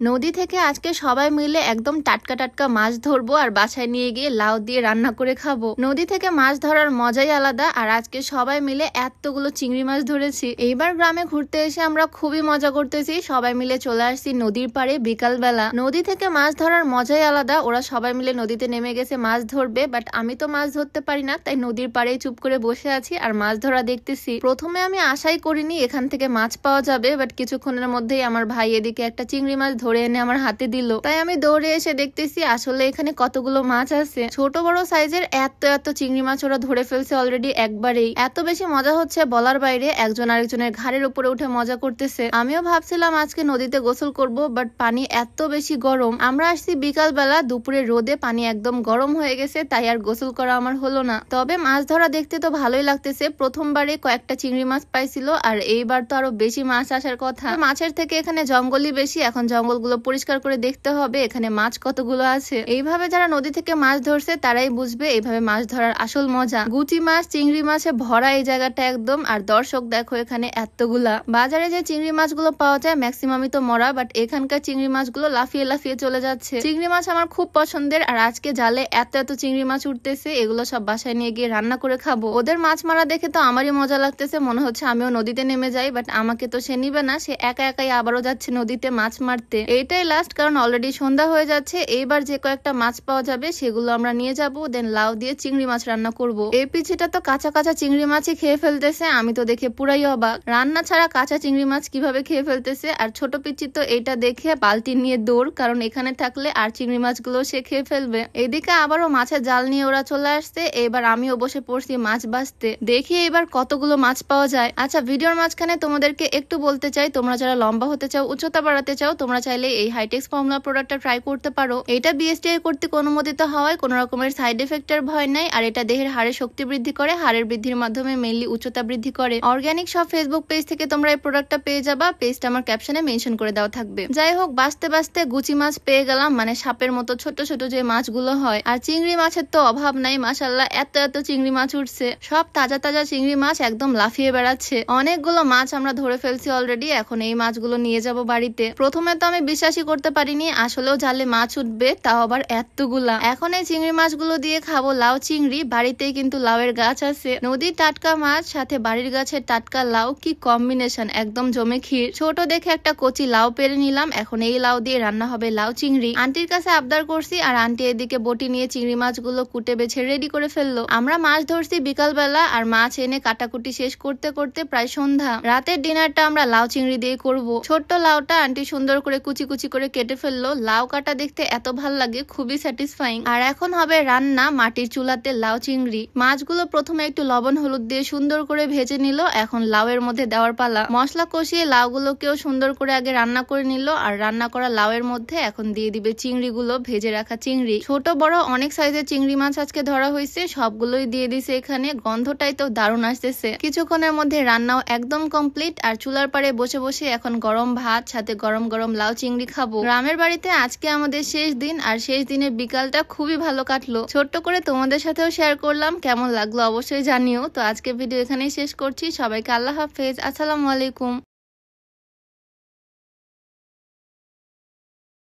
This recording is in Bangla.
নদী থেকে আজকে সবাই মিলে একদম টাটকা টাটকা মাছ ধরবো আর বাসায় নিয়ে গিয়ে লাউ দিয়ে রান্না করে খাবো। নদী থেকে মাছ ধরার মজাই আলাদা। আর আজকে সবাই মিলে এতগুলো চিংড়ি মাছ ধরেছি। এইবার গ্রামে ঘুরতে এসে আমরা খুবই মজা করতেছি। সবাই মিলে চলে আসছি নদীর পাড়ে বিকাল বেলা। নদী থেকে মাছ ধরার মজাই আলাদা। ওরা সবাই মিলে নদীতে নেমে গেছে মাছ ধরবে, বাট আমি তো মাছ ধরতে পারি না, তাই নদীর পাড়ে চুপ করে বসে আছি আর মাছ ধরা দেখতেছি। প্রথমে আমি আশাই করিনি এখান থেকে মাছ পাওয়া যাবে, বাট কিছুক্ষণের মধ্যেই আমার ভাই এদিকে একটা চিংড়ি মাছ ধরে এনে আমার হাতে দিল। তাই আমি দৌড়ে এসে দেখতেছি আসলে এখানে কতগুলো মাছ আছে। ছোট বড় সাইজের এত এত চিংড়ি মাছ ওরা ধরে ফেলছে অলরেডি একবারেই। এত বেশি মজা হচ্ছে বলার বাইরে। একজন আরেকজনের ঘাড়ের উপরে উঠে মজা করতেছে। আমিও ভাবছিলাম আজকে নদীতে গোসল করব, বাট পানি এত বেশি গরম। আমরা আসছি বিকাল বেলা, দুপুরে রোদে পানি একদম গরম হয়ে গেছে, তাই আর গোসল করা আমার হলো না। তবে মাছ ধরা দেখতে তো ভালোই লাগতেছে। প্রথমবারে কয়েকটা চিংড়ি মাছ পাইছিল, আর এইবার তো আরো বেশি মাছ আসার কথা। মাছের থেকে এখানে জঙ্গলই বেশি। এখন জঙ্গলগুলো পরিষ্কার করে দেখতে হবে এখানে মাছ কতগুলো আছে। এইভাবে যারা নদী থেকে মাছ ধরছে তারাই বুঝবে এইভাবে মাছ ধরার আসল মজা। গুচি মাছ চিংড়ি মাছে ভরা এই জায়গাটা একদম। আর দর্শক দেখো এখানে এতগুলা। বাজারে যে চিংড়ি মাছগুলো পাওয়া যায় ম্যাক্সিমামই তো মরা, বাট এখানকার চিংড়ি মাছগুলো লাফিয়ে লাফিয়ে চলে যাচ্ছে। চিংড়ি মাছ আমার খুব পছন্দের। আর আজকে জালে এত এত চিংড়ি মাছ উঠতেছে, এগুলো সব বাসায় নিয়ে গিয়ে রান্না করে খাবো। ওদের মাছ মারা দেখে তো আমারই মজা লাগতেছে, মনে হচ্ছে আমিও নদীতে নেমে যাই, বাট আমাকে তো সে নিবে না। সে একা একাই আবারও যাচ্ছে নদীতে মাছ মারতে। এইটাই লাস্ট, কারণ অলরেডি সন্ধ্যা হয়ে যাচ্ছে। এইবার যে কয়েকটা মাছ পাওয়া যাবে সেগুলো আমরা নিয়ে যাব, দেন লাউ দিয়ে চিংড়ি মাছ রান্না করব। এই পিছিটা তো কাঁচা কাঁচা চিংড়ি মাছই খেয়ে ফেলতেছে। আমি তো দেখে পুরাই অবাক, রান্না ছাড়া কাঁচা চিংড়ি মাছ কিভাবে খেয়ে ফেলতেছে। আর ছোট পিচি তো এইটা দেখে বালতি নিয়ে দৌড়, কারণ এখানে থাকলে আর চিংড়ি মাছগুলো সে খেয়ে ফেলবে। এদিকে আবারও মাছের জাল নিয়ে ওরা চলে আসছে। এবার আমিও বসে পড়ছি মাছ বাছতে। দেখি এবার কতগুলো মাছ পাওয়া যায়। আচ্ছা, ভিডিওর মাঝখানে তোমাদেরকে একটু বলতে চাই, তোমরা যারা লম্বা হতে চাও, উচ্চতা বাড়াতে চাও, তোমরা চাইলে এই হাইটেক্স ফর্মুলা প্রোডাক্টটা ট্রাই করতে পারো। এটা বিএসটিআই কর্তৃক অনুমোদিত হওয়ায় কোনো রকমের সাইড এফেক্টের ভয় নাই। আর এটা দেহের হাড়ের শক্তি বৃদ্ধি করে, হাড়ের বৃদ্ধির মাধ্যমে মেইনলি উচ্চতা বৃদ্ধি করে। অর্গানিক সব ফেসবুক পেজ থেকে তোমরা এই প্রোডাক্টটা পেয়ে যাবা। পেজটা আমার ক্যাপশনে মেনশন করে দেওয়া থাকবে। যাই হোক, বাঁচতে বাঁচতে গুচি মাছ পেয়ে গেলাম, মানে সাপের মতো ছোট ছোট যে মাছগুলো হয়। আর চিংড়ি মাছের তো অভাব নাই, মাশাআল্লাহ এত এত চিংড়ি মাছ উঠছে। সব তাজা তাজা চিংড়ি মাছ একদম লাফিয়ে বেড়াচ্ছে। অনেকগুলো মাছ আমরা ধরে ফেলছি অলরেডি। এখন এই মাছগুলো নিয়ে যাব বাড়িতে। প্রথমে তো আমি বিশ্বাসই করতে পারিনি আসলেও জালে মাছ উঠবে, তাও আবার এতগুলা। এখন এই চিংড়ি মাছগুলো দিয়ে খাবো লাউ চিংড়ি। বাড়িতেই কিন্তু লাউয়ের গাছ আছে। নদীর টাটকা মাছ সাথে বাড়ির গাছের টাটকা লাউ, কি কম্বিনেশন, একদম জমে ক্ষীর। ছোট দেখে একটা কচি লাউ পেরে নিলাম। এখন এই লাউ দিয়ে রান্না হবে লাউ চিংড়ি। আন্টির কাছে আবদার করছি, আর আন্টি এদিকে বটি নিয়ে চিংড়ি মাছগুলো কুটে বেছে রেডি করে ফেললো। আমরা মাছ ধরছি বিকাল বেলা, আর মাছ এনে কাটাকুটি শেষ করতে করতে প্রায় সন্ধ্যা। রাতের ডিনারটা আমরা লাউ চিংড়ি দিয়ে করব। ছোট্ট লাউটা আন্টি সুন্দর করে কুচি কুচি করে কেটে ফেললো। লাউ কাটা দেখতে এত ভাল লাগে, খুবই স্যাটিসফাইং। আর এখন হবে রান্না মাটির চুলাতে লাউ চিংড়ি। মাছগুলো প্রথমে একটু লবণ হলুদ দিয়ে সুন্দর করে ভেজে নিল। এখন লাউয়ের মধ্যে দেওয়ার পালা। মশলা কষিয়ে লাউগুলোকেও সুন্দর করে আগে রান্না করে নিল। আর রান্না করা লাউয়ের মধ্যে এখন দিয়ে দিবে চিংড়িগুলো, ভেজে রাখা চিংড়ি। ছোট বড় অনেক সাইজের চিংড়ি মাছ আজকে ধরা হয়েছে, সবগুলোই দিয়ে দিছে এখানে। গন্ধটাই তো দারুণ আসতেছে। কিছুক্ষণের মধ্যে রান্নাও একদম কমপ্লিট। আর চুলার পাড়ে বসে বসে এখন গরম ভাত সাথে গরম গরম লাউ চিংড়ি খাবো। গ্রামের বাড়িতে আজকে আমাদের শেষ দিন, আর শেষ দিনের বিকালটা খুবই ভালো কাটলো। ছোট্ট করে তোমাদের সাথেও শেয়ার করলাম, কেমন লাগলো অবশ্যই জানিও। তো আজকে ভিডিও এখানেই শেষ করছি। সবাইকে আল্লাহ হাফেজ, আসসালামু আলাইকুম।